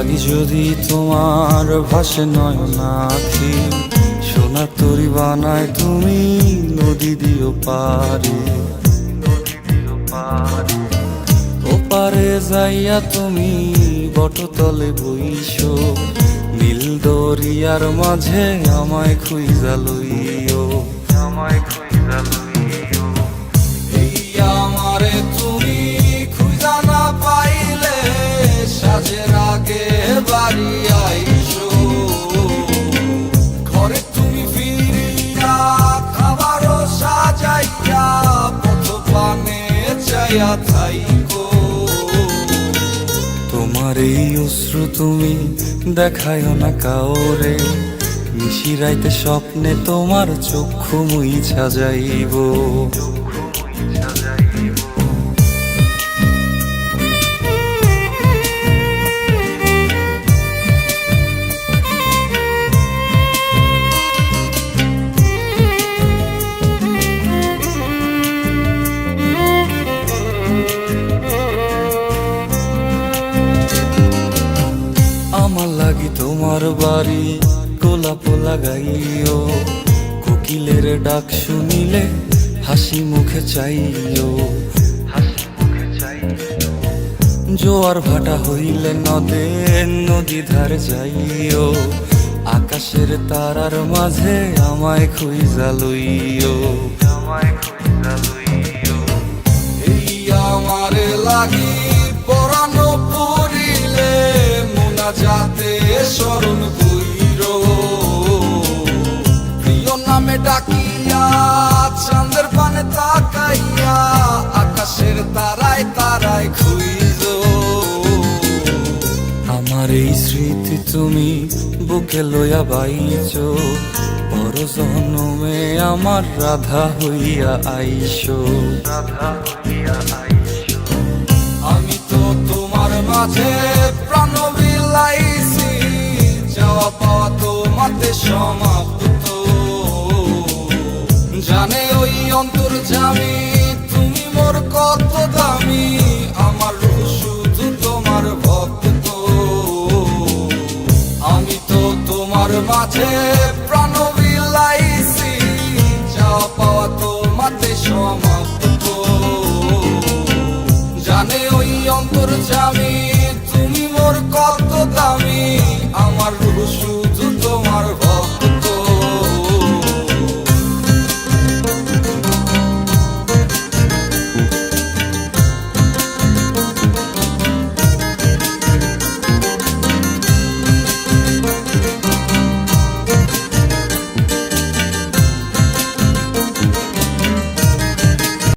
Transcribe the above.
লাগি যদি তোমার ভাসে নয়নাখি, সোনা তরি বানায় তুমি নদী দিও পারে। ওপারে যাইয়া তুমি বটতলে বইসো, নীল দরিয়ার মাঝে আমায় খুঁজা লইও, আমায় খুঁজা লইও। এই আমারে তুমি খুঁজা না পাইলে সাজের আগে বাড়ি আইসো, ঘরে তুমি ফিরিয়া খাবারও সাজাইয়া পথ পানে চাইয়া থাইকো। তোমার এই অশ্রু তুমি দেখায় না কাউরে, নিশিরাইতে স্বপ্নে তোমার চক্ষু মুইছা যাইব। আমার লাগি তোমার বাড়ি গোলাপ লাগাইও, কোকিলের ডাক শুনিলে হাসি মুখে চাইও, জোয়ার ভাটা হইলে নদে নদী ধারে যাইও, আকাশের তারার মাঝে আমায় খুঁজা লইও, আমায় খুঁজা লইও। এই আমারে লাগি পরানো পড়িলে যাতে স্মরণ কইরো, প্রিয় নামে ডাকিয়া চাঁদের পানে তাকাইয়া আকাশের তারায় তারায় খুঁজো। আমার এই স্মৃতি তুমি বুকে লইয়া বাইছো, বড় জনমে আমার রাধা হইয়া আইসো, রাধা হইয়া আইসো। আমি তো তোমার মাঝে প্রাণ বিলাইছি, যাওয়া পাওয়া তোমাতে সমাপ্ত। জানে ওই অন্তর্যামী তুমি মোর কত দামি, আমার রূহ শুধু তোমার ভক্ত। আমি তো তোমার মাঝে প্রাণ বিলাইছি, যাওয়া পাওয়া তোমাতে সমাপ্ত। জানে ওই অন্তর্যামী